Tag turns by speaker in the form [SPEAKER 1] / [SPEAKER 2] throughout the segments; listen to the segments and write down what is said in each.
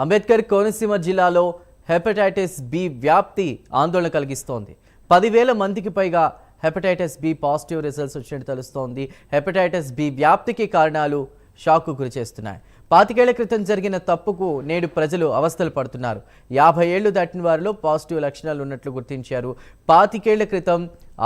[SPEAKER 1] అంబేద్కర్ కోనసీమ జిల్లాలో hepatitis B వ్యాప్తి ఆందోళన కలిగిస్తోంది. 10,000 మందికి పైగా హెపటైటిస్ బి పాజిటివ్ రిజల్ట్స్ వచ్చినట్టు తెలుస్తోంది. హెపటైటిస్ బి వ్యాప్తికి కారణాలు షాక్కు గురి చేస్తున్నాయి. 25 ఏళ్ల క్రితం జరిగిన తప్పుకు నేడు ప్రజలు అవస్థలు పడుతున్నారు. 50 ఏళ్లు దాటిన వారిలో పాజిటివ్ లక్షణాలు ఉన్నట్లు గుర్తించారు. 25 ఏళ్ల క్రితం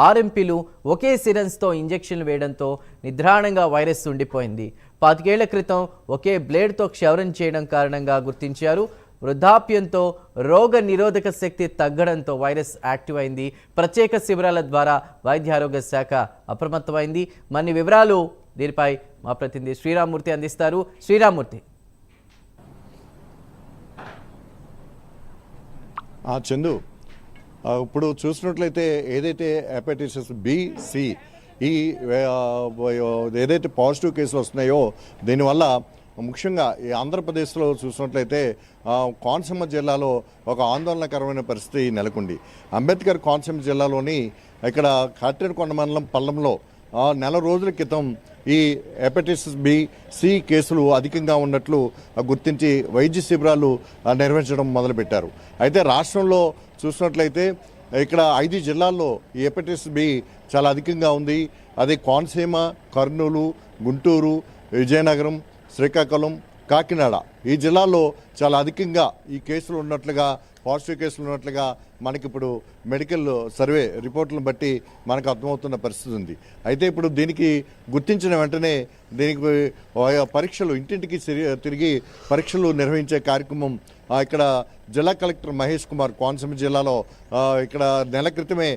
[SPEAKER 1] ఆర్ఎంపీలు ఒకే సిరెన్స్తో ఇంజెక్షన్లు వేయడంతో నిద్రాణంగా వైరస్ ఉండిపోయింది. 25 ఏళ్ల క్రితం ఒకే బ్లేడ్తో క్షవరం చేయడం కారణంగా గుర్తించారు. వృద్ధాప్యంతో రోగ నిరోధక శక్తి తగ్గడంతో వైరస్ యాక్టివ్ అయింది. ప్రత్యేక శిబిరాల ద్వారా వైద్య ఆరోగ్య శాఖ అప్రమత్తమైంది. మరిన్ని వివరాలు దీనిపై మా ప్రతినిధి శ్రీరామ్మూర్తి అందిస్తారు. శ్రీరామ్మూర్తి.
[SPEAKER 2] చందు, ఇప్పుడు చూసినట్లయితే ఏదైతే హెపటైటిస్ బి, సి ఈ ఏదైతే పాజిటివ్ కేసులు వస్తున్నాయో దీనివల్ల ముఖ్యంగా ఈ ఆంధ్రప్రదేశ్లో చూసినట్లయితే కోనసీమ జిల్లాలో ఒక ఆందోళనకరమైన పరిస్థితి నెలకొంది. అంబేద్కర్ కోనసీమ జిల్లాలోని ఇక్కడ కాట్రేనికొండ మండలం పల్లంలో నెల రోజుల క్రితం ఈ హెపటైటిస్ బి, సి కేసులు అధికంగా ఉన్నట్లు గుర్తించి వైద్య శిబిరాలు నిర్వహించడం మొదలుపెట్టారు. అయితే రాష్ట్రంలో చూసినట్లయితే ఇక్కడ 5 జిల్లాల్లో ఈ హెపటైటిస్ బి చాలా అధికంగా ఉంది. అది కోనసీమ, కర్నూలు, గుంటూరు, విజయనగరం, శ్రీకాకుళం, కాకినాడ ఈ జిల్లాల్లో చాలా అధికంగా ఈ కేసులు ఉన్నట్లుగా, పాజిటివ్ కేసులు ఉన్నట్లుగా మనకి ఇప్పుడు మెడికల్ సర్వే రిపోర్ట్లను బట్టి మనకు అర్థమవుతున్న పరిస్థితి ఉంది. అయితే ఇప్పుడు దీనికి గుర్తించిన వెంటనే దీనికి పరీక్షలు ఇంటింటికి తిరిగి పరీక్షలు నిర్వహించే కార్యక్రమం ఇక్కడ జిల్లా కలెక్టర్ మహేష్ కుమార్ కోనసీమ జిల్లాలో ఇక్కడ నెల క్రితమే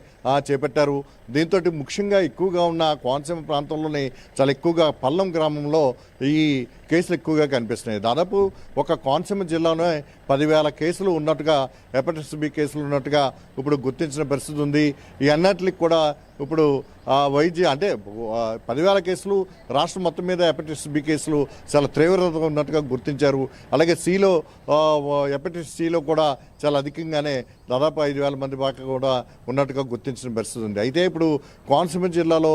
[SPEAKER 2] చేపట్టారు. దీంతో ముఖ్యంగా ఎక్కువగా ఉన్న కోనసీమ ప్రాంతంలోనే చాలా ఎక్కువగా పల్లం గ్రామంలో ఈ కేసులు ఎక్కువగా కనిపిస్తున్నాయి. దాదాపు ఒక కోనసీమ జిల్లాలోనే 10,000 కేసులు ఉన్నట్టుగా, హెపటైటిస్ బి కేసులు ఉన్నట్టుగా ఇప్పుడు గుర్తించిన పరిస్థితి ఉంది. ఈ అన్నిటికి కూడా ఇప్పుడు వైద్య అంటే 10,000 కేసులు రాష్ట్రం మొత్తం మీద హెపటైటిస్ బి కేసులు చాలా తీవ్రత ఉన్నట్టుగా గుర్తించారు. అలాగే సిలో హెపటైటిస్ సిలో కూడా చాలా అధికంగానే దాదాపు 5,000 మంది దాకా కూడా ఉన్నట్టుగా గుర్తించిన పరిస్థితి ఉంది. అయితే ఇప్పుడు కోనసీమ జిల్లాలో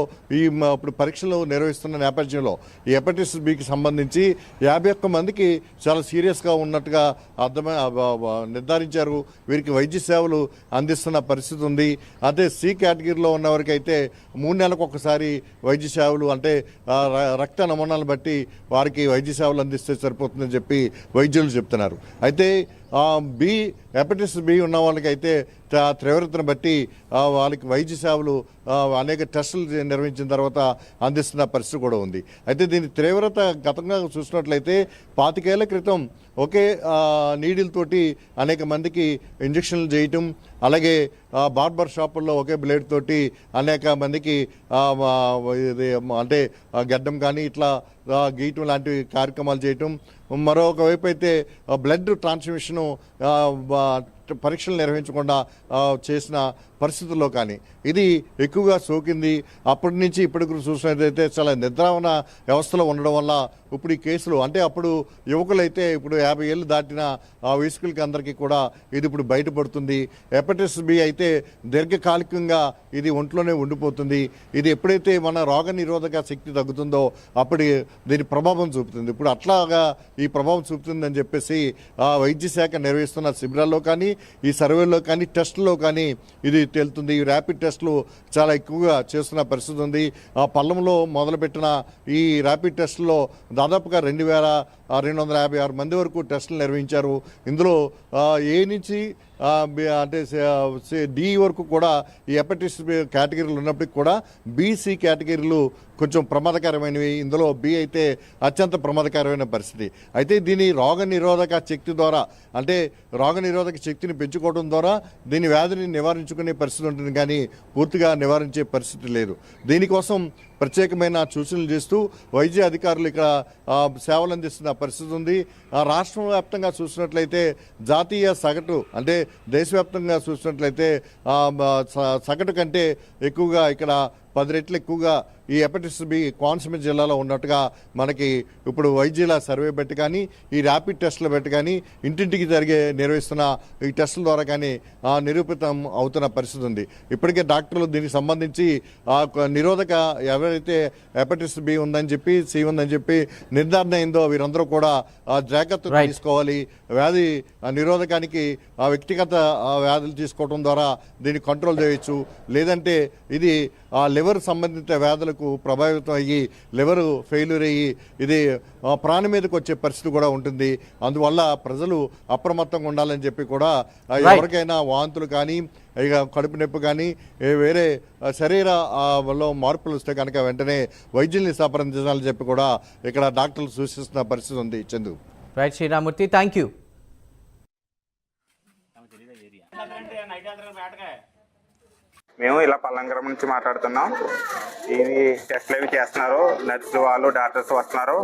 [SPEAKER 2] ఇప్పుడు పరీక్షలు నిర్వహిస్తున్న నేపథ్యంలో ఈ హెపటైటిస్ బికి సంబంధించి 51 మందికి చాలా సీరియస్గా ఉన్నట్టుగా నిర్ధారించారు. వీరికి వైద్య సేవలు అందిస్తున్న పరిస్థితి ఉంది. అదే సి కేటగిరీలో ఉన్నవారికి అయితే 3 నెలలకు ఒకసారి వైద్య సేవలు అంటే రక్త నమూనాలను బట్టి వారికి వైద్య సేవలు అందిస్తే సరిపోతుందని చెప్పి వైద్యులు చెప్తున్నారు. అయితే బి హెపటైటిస్ బి ఉన్న వాళ్ళకి అయితే తీవ్రతను బట్టి వాళ్ళకి వైద్య సేవలు అనేక టెస్టులు నిర్వహించిన తర్వాత అందిస్తున్న పరిస్థితి కూడా ఉంది. అయితే దీని తీవ్రత గతంగా చూసినట్లయితే 25 ఏళ్ల క్రితం ఒకే నీడిల్తోటి అనేక మందికి ఇంజక్షన్లు చేయటం, అలాగే బార్బర్ షాపుల్లో ఒకే బ్లేడ్ తోటి అనేక మందికి అంటే గడ్డం కానీ ఇట్లా గీయటం లాంటి కార్యక్రమాలు చేయటం, మరొక వైపు అయితే బ్లడ్ ట్రాన్స్మిషను పరీక్షలు నిర్వహించకుండా చేసిన పరిస్థితుల్లో కానీ ఇది ఎక్కువగా సోకింది. అప్పటి నుంచి ఇప్పటికి చూసినట్లయితే చాలా నిద్రావణ వ్యవస్థలో ఉండడం వల్ల ఇప్పుడు ఈ కేసులు అంటే అప్పుడు యువకులైతే ఇప్పుడు 50 ఏళ్ళు దాటిన వయస్కులకి అందరికీ కూడా ఇది ఇప్పుడు బయటపడుతుంది. హెపటైటిస్ బి అయితే దీర్ఘకాలికంగా ఇది ఒంట్లోనే ఉండిపోతుంది. ఇది ఎప్పుడైతే మన రోగ నిరోధక శక్తి తగ్గుతుందో అప్పుడు దీని ప్రభావం చూపుతుంది. ఇప్పుడు అట్లాగా ఈ ప్రభావం చూపుతుందని చెప్పేసి వైద్య శాఖ నిర్వహిస్తున్న శిబిరాల్లో కానీ, ఈ సర్వేల్లో కానీ, టెస్టుల్లో కానీ ఇది తేలుతుంది. ఈ ర్యాపిడ్ టెస్టులు చాలా ఎక్కువగా చేస్తున్న పరిస్థితి ఉంది. పల్లంలో మొదలుపెట్టిన ఈ ర్యాపిడ్ టెస్టుల్లో దాదాపుగా 2,256 మంది వరకు టెస్టులు నిర్వహించారు. ఇందులో ఏ నుంచి అంటే డి వరకు కూడా ఈ హెపటైటిస్ కేటగిరీలు ఉన్నప్పటికీ కూడా బీసీ కేటగిరీలు కొంచెం ప్రమాదకరమైనవి. ఇందులో బి అయితే అత్యంత ప్రమాదకరమైన పరిస్థితి. అయితే దీని రోగ నిరోధక శక్తి ద్వారా అంటే రోగ నిరోధక శక్తిని పెంచుకోవడం ద్వారా దీని వ్యాధిని నివారించుకునే పరిస్థితి ఉంటుంది, కానీ పూర్తిగా నివారించే పరిస్థితి లేదు. దీనికోసం ప్రత్యేకమైన సూచనలు చేస్తూ వైద్య అధికారులు ఇక్కడ సేవలు అందిస్తున్న పరిస్థితి ఉంది. రాష్ట్ర వ్యాప్తంగా చూసినట్లయితే జాతీయ సగటు అంటే దేశవ్యాప్తంగా చూసినట్లయితే సగటు కంటే ఎక్కువగా ఇక్కడ 10 రెట్లు ఎక్కువగా ఈ హెపటైటిస్ బి కోనసీమ జిల్లాలో ఉన్నట్టుగా మనకి ఇప్పుడు వైద్యుల సర్వే బట్టి కానీ, ఈ ర్యాపిడ్ టెస్టులు బట్టి కానీ, ఇంటింటికి నిర్వహిస్తున్న ఈ టెస్టుల ద్వారా కానీ నిరూపితం అవుతున్న పరిస్థితి ఉంది. ఇప్పటికే డాక్టర్లు దీనికి సంబంధించి నిరోధక ఎవరెవరైతే హెపటైటిస్ బి ఉందని చెప్పి సి ఉందని చెప్పి నిర్ధారణ అయిందో వీరందరూ కూడా జాగ్రత్తలు తీసుకోవాలి. వ్యాధి నిరోధకానికి వ్యక్తిగత వ్యాధులు తీసుకోవడం ద్వారా దీన్ని కంట్రోల్ చేయొచ్చు. లేదంటే ఇది లివర్ సంబంధిత వ్యాధులకు ప్రభావితం అయ్యి లివర్ ఫెయిల్యూర్ అయ్యి ఇది ప్రాణం మీదకి వచ్చే పరిస్థితి కూడా ఉంటుంది. అందువల్ల ప్రజలు అప్రమత్తంగా ఉండాలని చెప్పి కూడా ఎవరికైనా వాంతులు కానీ ఇక కడుపు నొప్పి కానీ వేరే శరీరంలో మార్పులు వస్తే కనుక వెంటనే వైద్యుల్ని సంప్రదించాలని చెప్పి కూడా ఇక్కడ డాక్టర్లు సూచిస్తున్న పరిస్థితి ఉంది. Chandu.
[SPEAKER 1] Right Sriramurthy, thank you.
[SPEAKER 3] మేము ఇలా పల్లంగరం నుంచి మాట్లాడుతున్నాం. ఇవి టెస్ట్లు అవి చేస్తున్నారు. నర్సులు వాళ్ళు డాక్టర్స్ వస్తున్నారు.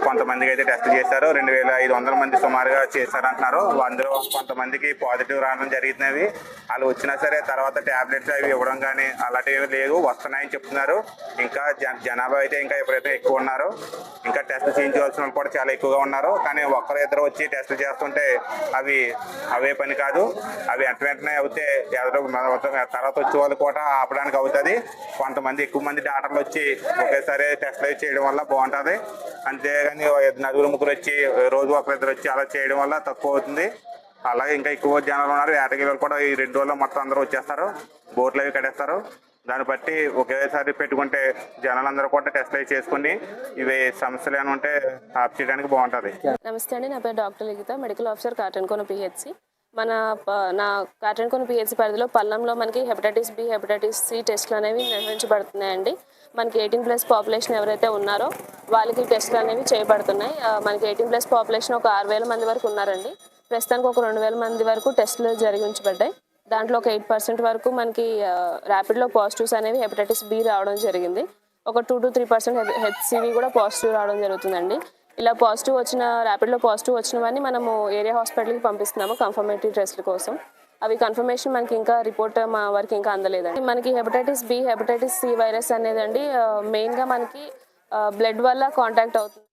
[SPEAKER 3] కొంతమందికి అయితే టెస్ట్ చేశారు. 2500 మంది సుమారుగా చేశారంటున్నారు. అందులో కొంతమందికి పాజిటివ్ రావడం జరుగుతున్నవి. వాళ్ళు వచ్చినా సరే తర్వాత ట్యాబ్లెట్స్ అవి ఇవ్వడం కానీ అలాంటివి లేవు, వస్తున్నాయని చెప్తున్నారు. ఇంకా జనాభా అయితే ఇంకా ఎప్పుడైతే ఎక్కువ ఉన్నారు. ఇంకా టెస్ట్ చేయించవలసిన వాళ్ళు కూడా చాలా ఎక్కువగా ఉన్నారు. కానీ ఒక్కరు ఇద్దరు వచ్చి టెస్టులు చేస్తుంటే అవే పని కాదు. అవి వెంటనే అవుతే తర్వాత వచ్చే వాళ్ళు కూడా ఆపడానికి అవుతుంది. కొంతమంది ఎక్కువ మంది డాక్టర్లు వచ్చి ఒకేసారి టెస్ట్లు చేయడం వల్ల బాగుంటుంది. అంతేగాని 4-3 వచ్చి రోజు ఒకరిద్దరు వచ్చి అలా చేయడం వల్ల తక్కువ అవుతుంది. అలాగే ఇంకా ఎక్కువ జనాలు ఉన్నారు. ఏటగిరి కూడా ఈ 2 రోజుల్లో మొత్తం అందరూ వచ్చేస్తారు. బోట్లు అవి కడేస్తారు. దాన్ని బట్టి ఒకేసారి పెట్టుకుంటే జనాలందరూ కూడా టెస్ట్ అవి చేసుకుని ఇవి సమస్యలు ఏమైనా ఉంటే ఆఫ్ చేయడానికి బాగుంటుంది.
[SPEAKER 4] నమస్తే అండి, నా పేరు డాక్టర్ లిఖిత, మెడికల్ ఆఫీసర్ కాటన్కోన పిహెచ్సి. నా కాటన్కోన పిహెచ్సి పరిధిలో పల్లంలో మనకి హెపటైటిస్ బి, హెపటైటిస్ సి టెస్టులు అనేవి నిర్వహించబడుతున్నాయండి. మనకి 18+ పాపులేషన్ ఎవరైతే ఉన్నారో వాళ్ళకి టెస్టులు అనేవి చేయబడుతున్నాయి. మనకి 18+ పాపులేషన్ ఒక 6000 మంది వరకు ఉన్నారండి. ప్రస్తుతానికి ఒక 2000 మంది వరకు టెస్టులు జరిగించబడ్డాయి. దాంట్లో ఒక 8% వరకు మనకి ర్యాపిడ్లో పాజిటివ్స్ అనేవి హెపటైటిస్ బి రావడం జరిగింది. ఒక 2-3% హెచ్సివి కూడా పాజిటివ్ రావడం జరుగుతుందండి. ఇలా ర్యాపిడ్లో పాజిటివ్ వచ్చినవన్నీ మనము ఏరియా హాస్పిటల్కి పంపిస్తున్నాము కన్ఫర్మేటరీ టెస్ట్ల కోసం. అవి కన్ఫర్మేషన్ మనకి ఇంకా రిపోర్ట్ మా వరకు ఇంకా అందలేదండి. మనకి hepatitis B, hepatitis C virus అనేదండి మెయిన్గా మనకి బ్లడ్ వల్ల కాంటాక్ట్ అవుతుంది.